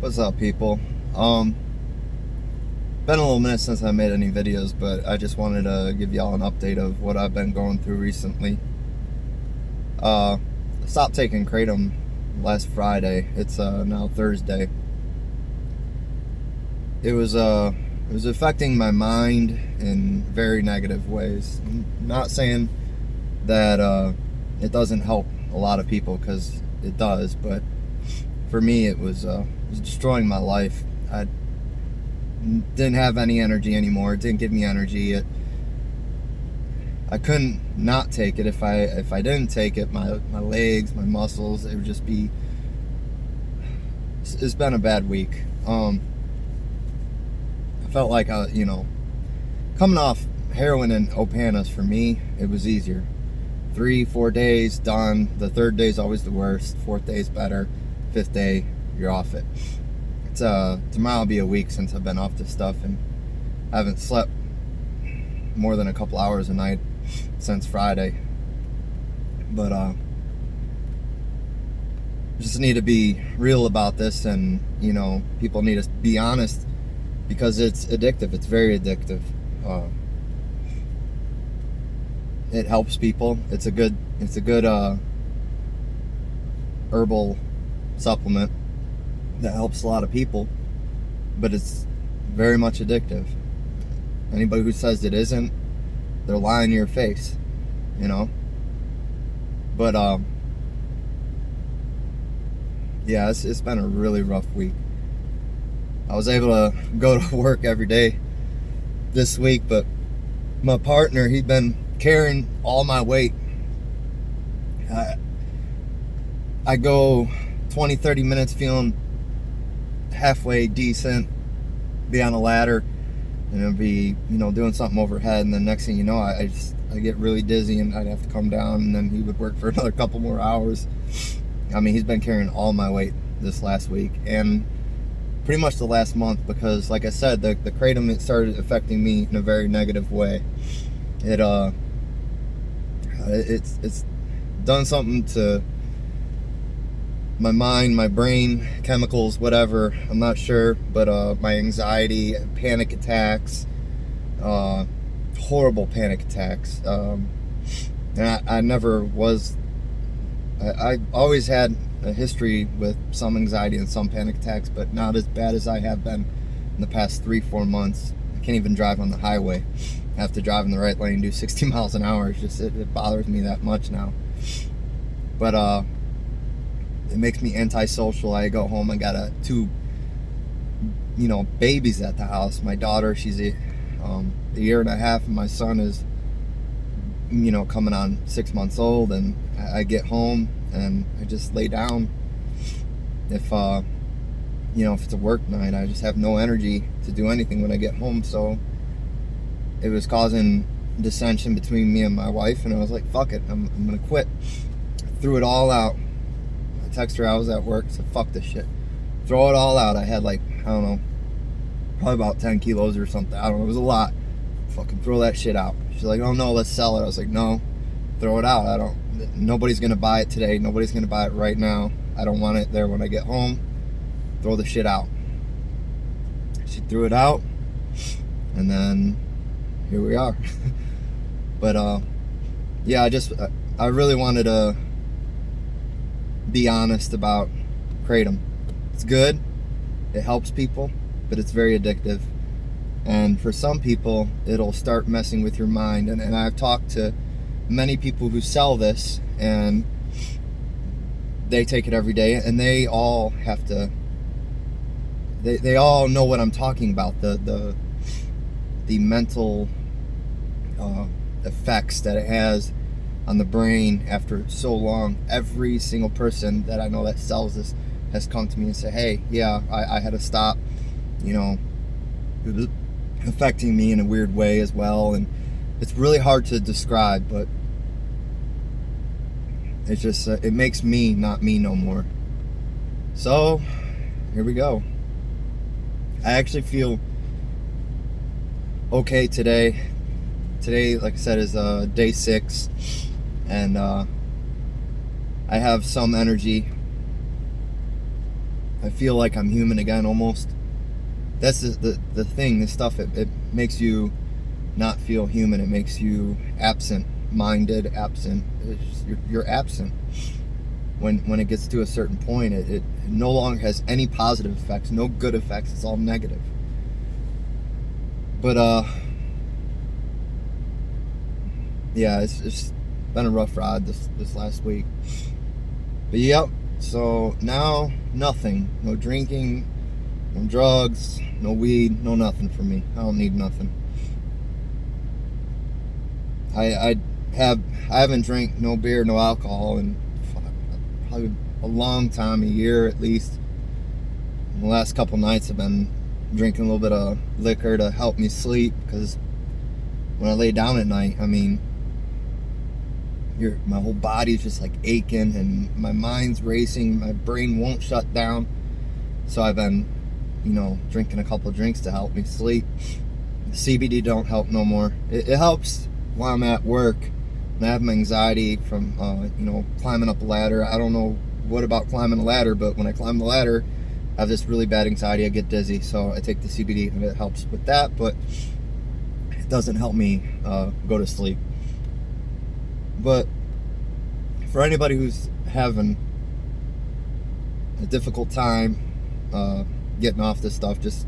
What's up, people? Um, Been a little minute since I made any videos, but I just wanted to give y'all an update of what I've been going through recently. I stopped taking Kratom last Friday. It's now Thursday. It was affecting my mind in very negative ways. I'm not saying that it doesn't help a lot of people, because it does, but for me it was destroying my life. I didn't have any energy anymore. It didn't give me energy. I couldn't not take it. If I didn't take it, my legs, my muscles, it would just be. It's been a bad week. I felt like coming off heroin and Opanas, for me it was easier. 3-4 days done. The third day is always the worst. Fourth day is better. Fifth day, you're off it. Tomorrow will be a week since I've been off this stuff, and I haven't slept more than a couple hours a night since Friday. But just need to be real about this, and people need to be honest, because it's addictive. It's very addictive. It helps people. It's a good herbal supplement that helps a lot of people, but it's very much addictive. Anybody who says it isn't, they're lying to your face, But yeah, it's been a really rough week. I was able to go to work every day this week, but my partner, he'd been carrying all my weight. I go 20-30 minutes feeling halfway decent, be on a ladder, and it'll be doing something overhead, and then next thing you know, I get really dizzy, and I'd have to come down, and then he would work for another couple more hours. I mean, he's been carrying all my weight this last week, and pretty much the last month, because like I said, the Kratom, it started affecting me in a very negative way. It's done something to my mind, my brain, chemicals, whatever, I'm not sure, but my anxiety, panic attacks, horrible panic attacks, and I never was, I always had a history with some anxiety and some panic attacks, but not as bad as I have been in the past 3-4 months. I can't even drive on the highway. I have to drive in the right lane, do 60 miles an hour. It bothers me that much now. But it makes me antisocial. I go home, I got two babies at the house. My daughter, she's a year and a half, and my son is coming on 6 months old. And I get home and I just lay down. If it's a work night, I just have no energy to do anything when I get home. So it was causing dissension between me and my wife, and I was like, fuck it, I'm gonna quit. Threw it all out. I texted her, I was at work, said fuck this shit, throw it all out. I had I don't know, probably about 10 kilos or something. I don't know, it was a lot. Fucking throw that shit out. She's like, oh no, let's sell it. I was like, no, throw it out. Nobody's gonna buy it today. Nobody's gonna buy it right now. I don't want it there when I get home. Throw the shit out. She threw it out, and then here we are. But yeah, I really wanted to be honest about Kratom. It's good, it helps people, but it's very addictive. And for some people, it'll start messing with your mind. And I've talked to many people who sell this, and they take it every day, and they all have to, they all know what I'm talking about, the mental effects that it has on the brain after so long. Every single person that I know that sells this has come to me and said, hey, yeah, I had to stop. It was affecting me in a weird way as well, and it's really hard to describe, but it's just it makes me not me no more. So here we go. I actually feel okay today. Today, like I said, is day 6, and I have some energy. I feel like I'm human again almost. That's the thing. This stuff, it makes you not feel human. It makes you absent-minded, absent. You're absent. When it gets to a certain point, it no longer has any positive effects, no good effects. It's all negative. But yeah, it's been a rough ride this last week. But yep. So now nothing, no drinking, no drugs, no weed, no nothing for me. I don't need nothing. I haven't drank no beer, no alcohol in probably a long time, a year at least. And the last couple nights I've been drinking a little bit of liquor to help me sleep, because when I lay down at night, I mean, my whole body's just like aching and my mind's racing, my brain won't shut down. So I've been, drinking a couple of drinks to help me sleep. The CBD don't help no more. It helps while I'm at work and I have my anxiety from climbing up a ladder. I don't know what about climbing a ladder, but when I climb the ladder, I have this really bad anxiety. I get dizzy, so I take the CBD and it helps with that, but it doesn't help me go to sleep. But for anybody who's having a difficult time getting off this stuff, just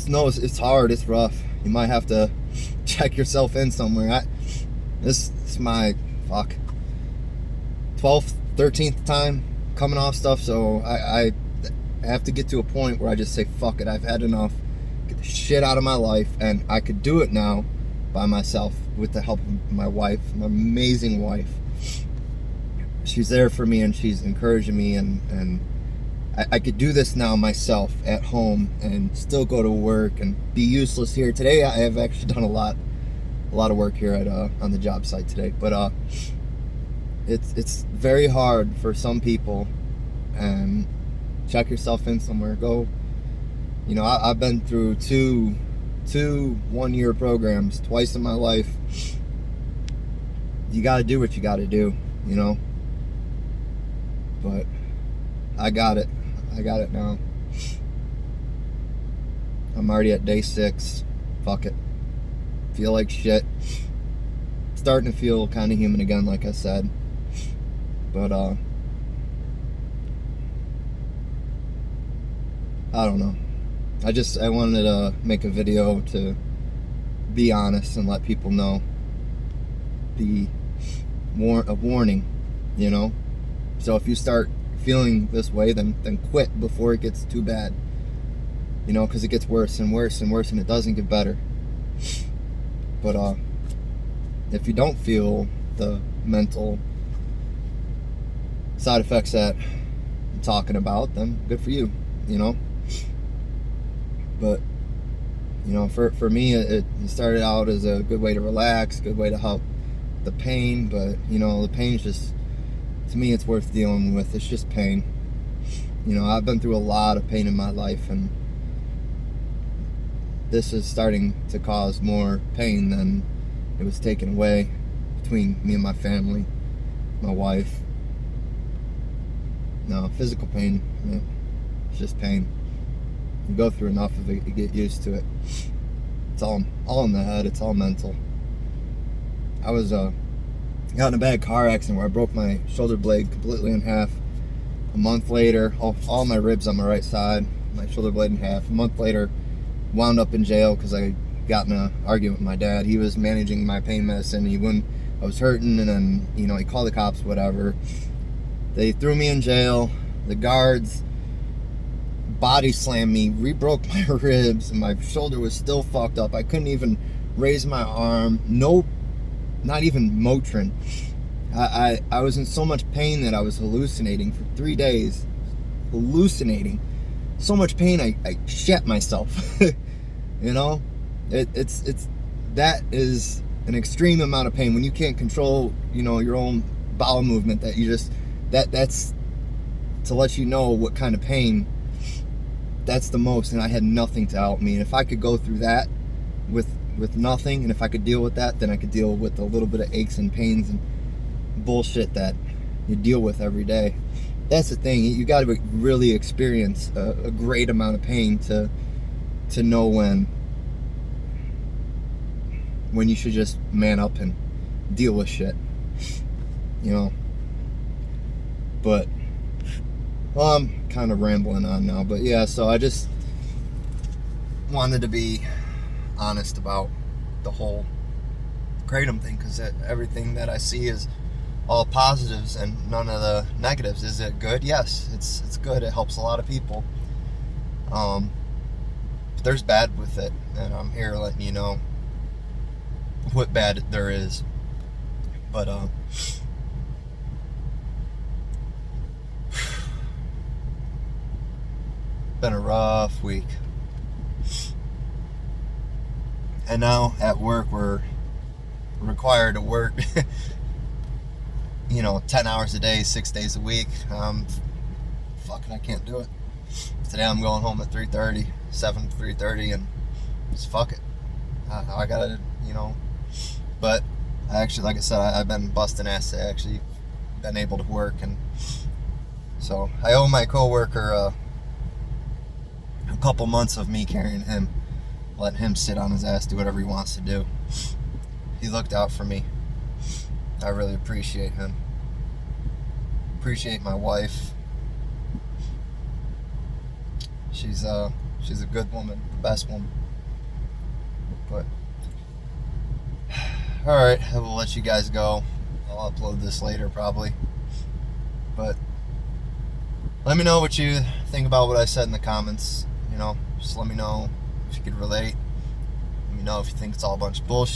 know it's hard, it's rough. You might have to check yourself in somewhere. This is my 12th, 13th time coming off stuff, so I have to get to a point where I just say, fuck it, I've had enough. Get the shit out of my life, and I could do it now by myself with the help of my wife, my amazing wife. She's there for me and she's encouraging me, and I could do this now myself at home and still go to work and be useless here. Today I have actually done a lot of work here at on the job site today, but it's very hard for some people. And check yourself in somewhere. Go. I've been through two 1-year programs twice in my life. You got to do what you got to do, but I got it now. I'm already at day 6. Fuck it. Feel like shit. Starting to feel kind of human again, like I said. But I don't know. I wanted to make a video to be honest and let people know. Be a warning, So if you start feeling this way, then quit before it gets too bad. Because it gets worse and worse and worse, and it doesn't get better. But if you don't feel the mental side effects that I'm talking about, then good for you, But for me, it started out as a good way to relax, good way to help the pain. But the pain's just, to me, it's worth dealing with. It's just pain. I've been through a lot of pain in my life, and this is starting to cause more pain than it was taken away between me and my family, my wife. No, physical pain, it's just pain. You go through enough of it, you get used to it. It's all in the head. It's all mental. I got in a bad car accident where I broke my shoulder blade completely in half. A month later, all my ribs on my right side, my shoulder blade in half. A month later, wound up in jail because I got in an argument with my dad. He was managing my pain medicine. I was hurting, and then he called the cops, whatever. They threw me in jail. The guards body slammed me, re-broke my ribs, and my shoulder was still fucked up. I couldn't even raise my arm. No, not even Motrin. I was in so much pain that I was hallucinating for 3 days. Hallucinating. So much pain, I shat myself. It's that is an extreme amount of pain when you can't control, your own bowel movement. That you just that's to let you know what kind of pain. That's the most, and I had nothing to help me. And if I could go through that with nothing, and if I could deal with that, then I could deal with a little bit of aches and pains and bullshit that you deal with every day. that's the thing. You got to really experience a great amount of pain to know when you should just man up and deal with shit, you know. But well, I'm kind of rambling on now. But yeah, so I just wanted to be honest about the whole Kratom thing, because everything that I see is all positives and none of the negatives. Is it good? Yes, it's good. It helps a lot of people. But there's bad with it, and I'm here letting you know what bad there is. But been a rough week. And now at work we're required to work 10 hours a day, 6 days a week. Fucking I can't do it. Today I'm going home at 3:30, and just fuck it. I gotta, but I actually, like I said, I've been busting ass to actually been able to work, and so I owe my coworker a couple months of me carrying him, letting him sit on his ass, do whatever he wants to do. He looked out for me. I really appreciate him. Appreciate my wife. She's a good woman, the best woman. But alright, I will let you guys go. I'll upload this later probably. But let me know what you think about what I said in the comments. Just let me know if you could relate. Let me know if you think it's all a bunch of bullshit.